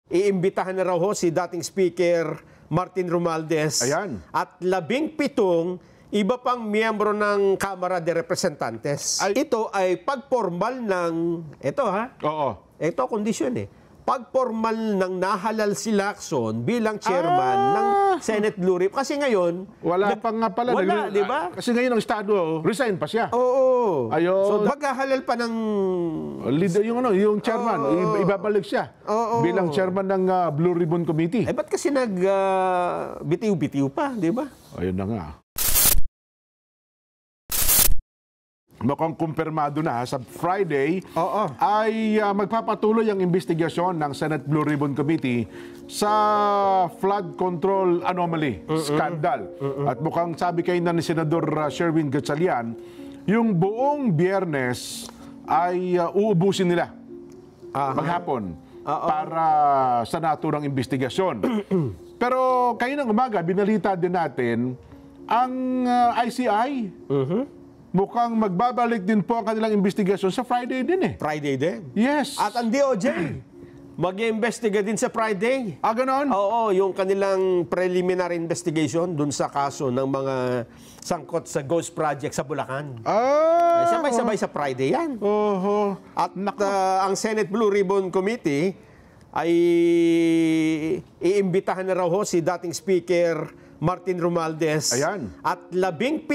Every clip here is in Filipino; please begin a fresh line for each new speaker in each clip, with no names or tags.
Iimbitahan na raw ho si dating Speaker Martin Romualdez.
Ayan.
At 17 iba pang miyembro ng Kamara de Representantes. Ito ay pagpormal ng,
Oo.
ito kondisyon pagpormal ng nahalal si Lacson bilang chairman ng Senate Blue Ribbon. Kasi ngayon,
wala pa nga pala.
Wala, di ba?
Kasi ngayon ang estado, resign pa siya.
Oo.
Ayun.
So maghahalal pa ng
leader, yung chairman, ibabalik siya bilang chairman ng Blue Ribbon Committee.
Ba't kasi bitiw-bitiw pa, di ba?
Ayun na nga. Mukhang kumpirmado na sa Friday ay magpapatuloy ang investigasyon ng Senate Blue Ribbon Committee sa flood control anomaly, scandal. At mukhang sabi kayo na ni Senador Sherwin Gatchalian, yung buong Biyernes ay uubusin nila maghapon para sa naturang investigasyon. Pero kayo ng umaga, binalita din natin ang ICI. Mukhang magbabalik din po ang kanilang investigasyon sa Friday din
Friday din?
Yes.
At ang DOJ, mag-iimbestiga din sa Friday.
Ganon?
Oo, yung kanilang preliminary investigation dun sa kaso ng mga sangkot sa Ghost Project sa Bulacan. Sabay-sabay sa Friday yan. At ang Senate Blue Ribbon Committee ay iimbitahan na raw ho si dating Speaker Martin Romualdez.
Ayan.
At 17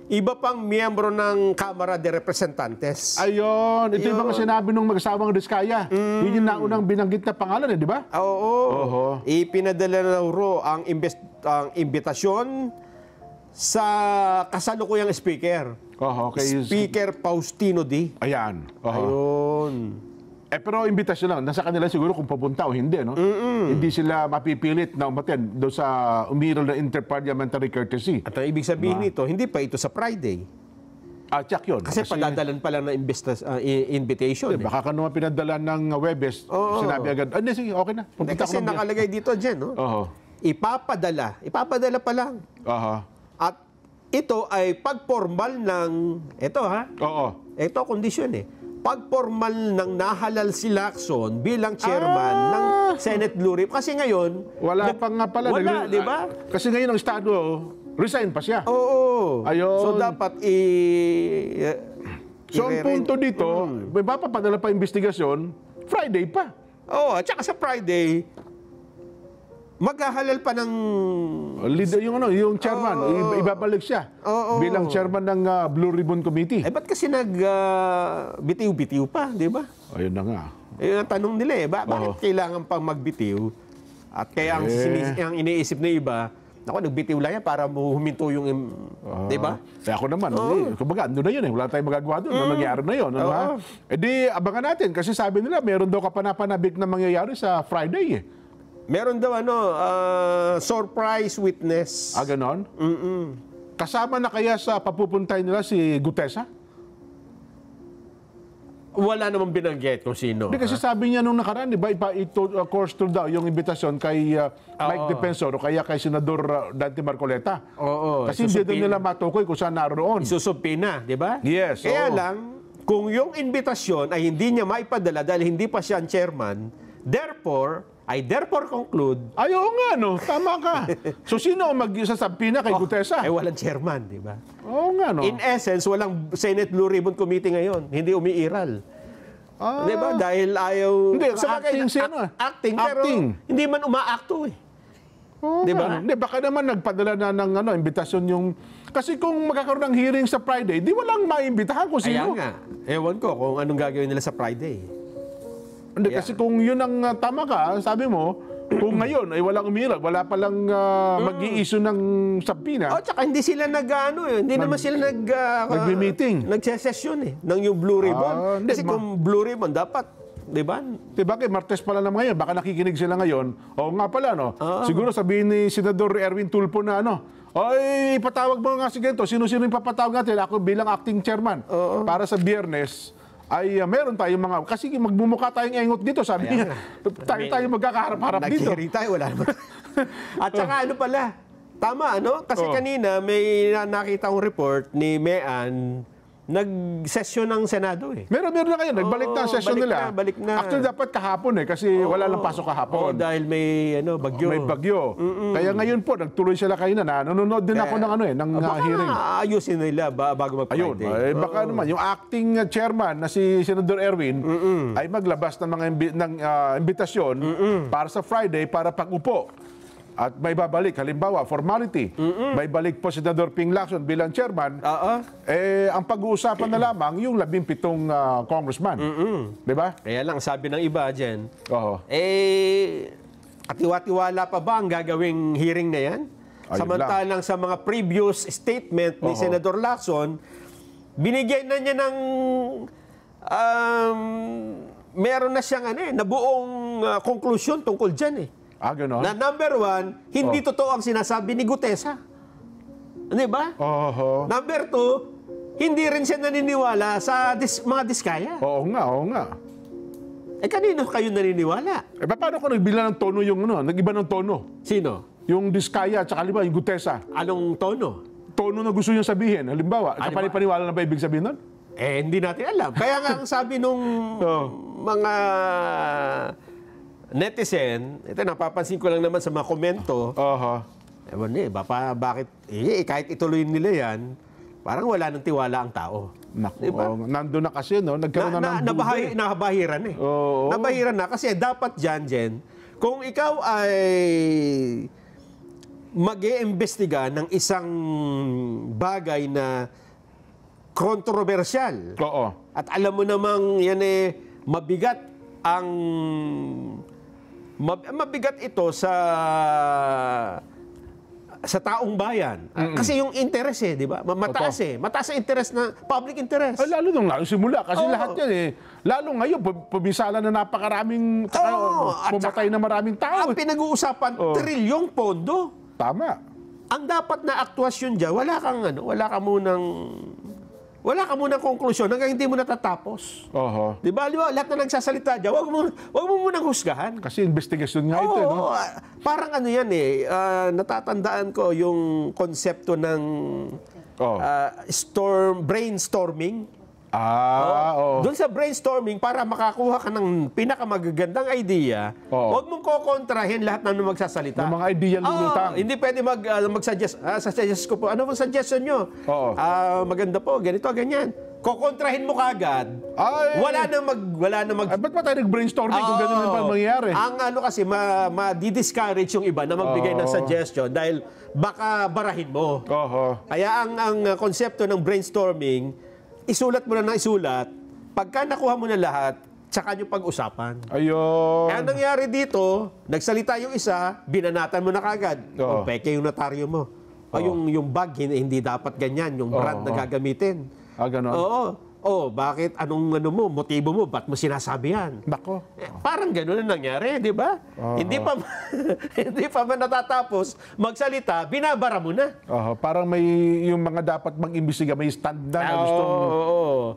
iba pang miyembro ng Kamara de Representantes.
Ayun. Ito yung mga sinabi ng mag-asawang Diskaya. Yun yung naunang binanggit na pangalan, di ba?
Oo. Ipinadala na raw ang imbitasyon sa kasalukuyang speaker. Speaker Faustino D.
Ayan.
Ayun.
Pero imbitasyon lang. Nasa kanila siguro kung papunta o hindi, no? Hindi sila mapipilit na umaten doon sa umiral na interparliamentary courtesy.
At ang ibig sabihin nito, hindi pa ito sa Friday.
Check yun.
Kasi padadalan pa lang ng invitation.
Baka ka naman pinadala ng Webes, sinabi agad, sige, okay na.
Kasi nakalagay dito dyan, no? Ipapadala pa lang. At ito ay pagpormal ng, ito kondisyon pagpormal ng nahalal si Lacson bilang chairman ng Senate Blue Ribbon. Kasi ngayon,
wala pa nga pala.
Wala, di ba?
Kasi ngayon ang estado, resign pa siya.
Oo.
Ayun.
So dapat
So ang punto dito, may mapapadala pa investigasyon, Friday pa.
At saka sa Friday, maghahalal pa ng
leader, yung chairman, ibabalik siya bilang chairman ng Blue Ribbon Committee.
Ba't kasi bitiw-bitiw pa, di ba?
Ayun na nga.
Ang tanong nila bakit kailangan pang magbitiw? At kaya ang iniisip ng iba, nagbitiw lang yan para huminto yung, di ba?
Ako naman, kumbaga, ano na yun wala tayong magagawa doon, nangyayari na yun. Di, abangan natin, kasi sabi nila, meron daw kapanapanabik na mangyayari sa Friday
Meron daw surprise witness.
Ganon? Kasama na kaya sa papupuntay nila si Gutesa?
Wala namang binanggit kung sino.
Hindi, kasi sabi niya nung nakaraan, di ba, course through daw yung invitasyon kay Mike Defensor o kaya kay Senador Dante Marcoleta. Kasi hindi doon nila matukoy kung saan naroon.
Isusubpina, di ba?
Yes.
Kaya lang, kung yung invitasyon ay hindi niya maipadala dahil hindi pa siya ang chairman, I therefore conclude...
Ayaw nga, no? Tama ka. So, sino ang mag-sasabpina kay Gutesa?
Walang chairman, di ba?
Oo nga, no?
In essence, walang Senate Blue Ribbon Committee ngayon. Hindi umiiral. Di ba? Dahil ayaw...
Hindi, acting siya, no?
Acting, pero hindi man umaakto,
Di ba? Hindi, baka naman nagpadala na ng imbitasyon yung... Kasi kung magkakaroon ng hearing sa Friday, di walang maimbitahan kung sino.
Kaya nga. Ewan ko kung anong gagawin nila sa Friday.
Hindi, kasi kung yun ang tama ka, sabi mo, kung ngayon ay walang umiral, wala palang mag-i-issue ng sabpina.
Tsaka hindi sila hindi naman sila
nag-meeting.
Nag-session ng yung Blue Ribbon. Kasi kung Blue Ribbon, dapat, di ba?
Diba, kay Martes pala naman ngayon, baka nakikinig sila ngayon. Nga pala, no? Siguro sabihin ni Senador Erwin Tulfo na, ay, ipatawag mo nga si ganito. Sino-sino yung papatawag natin? Ako bilang acting chairman. Para sa Biyernes, ay meron tayong mga... Kasi magmumukha tayong engot dito, sabi niya. Tayo magkakaharap-harap dito.
Nag-hearing tayo, wala naman. At saka pala, tama, Kasi kanina may nakita akong report ni Mean nag-session ng Senado eh.
Meron na kayo. Nagbalik na ang session nila.
Balik na.
Actually, dapat kahapon eh. Kasi wala lang pasok kahapon.
Dahil may bagyo.
May bagyo. Kaya ngayon po, nagtuloy sila kayo na. Nanonood din ako ng hearing.
Baka ayusin nila bago mag-Friday.
Ayun. Baka naman, yung acting chairman na si Senador Erwin ay maglabas ng mga imbitasyon para sa Friday para pag-upo. At may babalik, halimbawa, formality. May balik po si Senador Ping Lacson bilang chairman. Ang pag-uusapan na lamang yung 17 congressman. Di ba?
Kaya lang, sabi ng iba dyan, katiwa-tiwala pa ba ang gagawing hearing na yan? Samantalang sa mga previous statement ni Senador Lacson, binigyan na niya ng meron na siyang nabuong konklusyon tungkol dyan eh.
Ganon?
Na number 1, hindi totoo ang sinasabi ni Gutesa. Di ba? Number 2, hindi rin siya naniniwala sa mga diskaya.
Oo nga.
Kanino kayo naniniwala?
Paano kung nagbila ng tono yung nag-iba ng tono?
Sino?
Yung diskaya at saka yung Gutesa.
Anong tono?
Tono na gusto niya sabihin. Halimbawa, kapani-paniwala na ba ibig sabihin nun?
Hindi natin alam. Kaya nga ang sabi nung mga netizen, ito napapansin ko lang naman sa mga komento, bakit, kahit ituloy nila yan, parang wala nang tiwala ang tao.
Naku, diba? Nandun na kasi, nagkaroon na ng
nabahiran eh. Nabahiran na kasi dapat dyan, Jen, kung ikaw ay mag-iimbestiga ng isang bagay na kontrobersyal, at alam mo namang yan mabigat mabigat ito sa taong bayan. Kasi yung interest di ba? Mataas Mataas ang interest na public interest.
Lalo nung simula. Kasi lahat yan lalo ngayon, pumisala na napakaraming pumatay na maraming tao.
Ang pinag-uusapan, trilyong pondo.
Tama.
Ang dapat na aktwasyon dyan, wala ka munang konklusyon hanggang hindi mo natatapos. Di ba? Lahat na nagsasalita dyan, wag mo munang husgahan.
Kasi investigasyon nga ito.
Parang natatandaan ko yung konsepto ng brainstorming. Doon sa brainstorming, para makakuha ka ng pinakamagagandang idea, huwag mong kokontrahin lahat ng magsasalita.
Ng mga idea lulutang.
Hindi pwede mag-suggest. Suggest ko po. Ano bang suggestion nyo? Maganda po, ganito, ganyan. Kokontrahin mo kagad. Wala na mag...
Ba't pa tayo nag-brainstorming kung gano'n na mangyayari?
Ang kasi, ma-discourage yung iba na magbigay ng suggestion dahil baka barahin mo. Kaya ang konsepto ng brainstorming, isulat mo na ng isulat, pagka nakuha mo na lahat, tsaka nyo pag-usapan.
Ayun.
Kaya nangyari dito, nagsalita yung isa, binanatan mo na kagad. Peke yung notaryo mo. Yung bag, hindi dapat ganyan, yung brand na gagamitin.
Ganon?
Bakit? Anong motibo mo? Ba't mo sinasabi yan?
Nako.
Parang gano'n ang nangyari, di ba? Hindi pa man natatapos, magsalita, binabara mo na.
Parang may yung mga dapat mag-imbestiga, may stand na gustong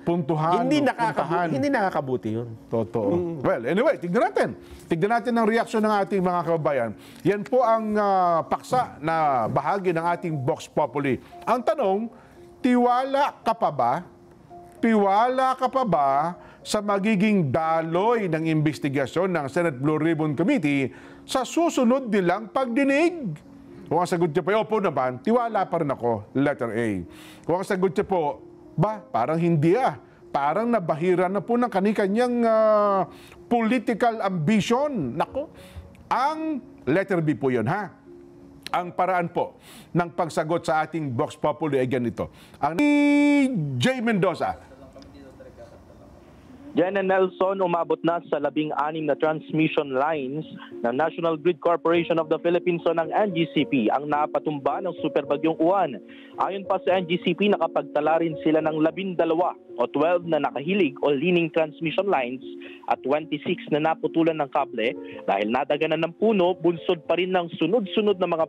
puntuhan.
Hindi nakakabuti yun.
Totoo. Well, anyway, tignan natin ang reaksyon ng ating mga kababayan. Yan po ang paksa na bahagi ng ating Vox Populi. Ang tanong, tiwala ka pa ba? Tiwala ka pa ba sa magiging daloy ng investigasyon ng Senate Blue Ribbon Committee sa susunod nilang pagdinig? Kung ang sagot niya po, opo naman, tiwala pa rin ako, letter A. Kung ang sagot niya po, parang hindi Parang nabahiran na po ng kanyang political ambition. Nako, ang letter B po yun, Ang paraan po ng pagsagot sa ating Vox Populi ay ganito. Ang J. Mendoza.
Jen and Nelson, umabot na sa 16 na transmission lines ng National Grid Corporation of the Philippines o ng NGCP ang napatumba ng superbagyong Uwan. Ayon pa sa NGCP, nakapagtala rin sila ng 12 o 12 na nakahilig o leaning transmission lines at 26 na naputulan ng kable dahil nadaganan ng puno, bunsod pa rin ng sunod-sunod na mga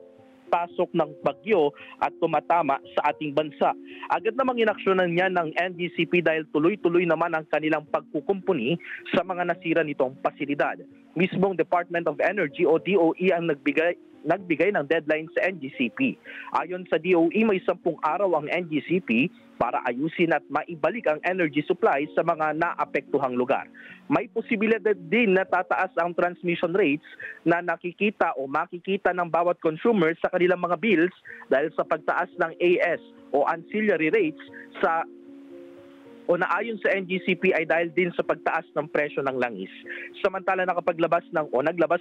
pasok ng bagyo at tumatama sa ating bansa. Agad namang inaksyonan niya ng NGCP dahil tuloy-tuloy naman ang kanilang pagkukumpuni sa mga nasira nitong pasilidad. Mismong Department of Energy o DOE ang nagbigay nagbigay ng deadline sa NGCP. Ayon sa DOE, may 10 araw ang NGCP para ayusin at maibalik ang energy supply sa mga naapektuhang lugar. May posibilidad din na tataas ang transmission rates na nakikita o makikita ng bawat consumer sa kanilang mga bills dahil sa pagtaas ng AS o ancillary rates naayon sa NGCP ay dahil din sa pagtaas ng presyo ng langis. Samantala naglabas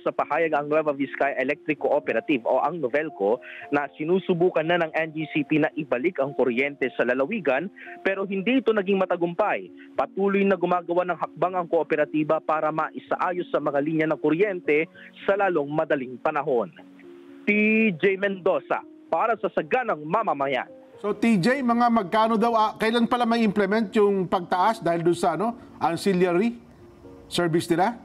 sa pahayag ang Nueva Vizcaya Electric Cooperative o ang Novelco na sinusubukan na ng NGCP na ibalik ang kuryente sa lalawigan pero hindi ito naging matagumpay. Patuloy na gumagawa ng hakbang ang kooperatiba para maisaayos sa mga linya ng kuryente sa lalong madaling panahon. TJ Mendoza para sa Saganang Mamamayan.
So TJ, mga magkano daw, kailan pala may implement yung pagtaas dahil doon sa ancillary service nila?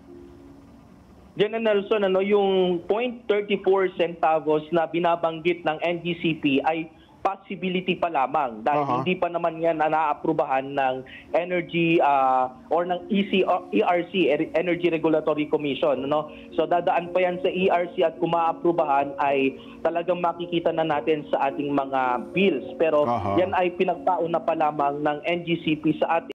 General Nelson, yung 0.34 centavos na binabanggit ng NGCP ay possibility pa lamang dahil hindi pa naman yan naaaprubahan ng energy or ng ERC, Energy Regulatory Commission. So dadaan pa yan sa ERC at kung maaprubahan ay talagang makikita na natin sa ating mga bills. Pero yan ay pinagtaon na pa lamang ng NGCP sa ating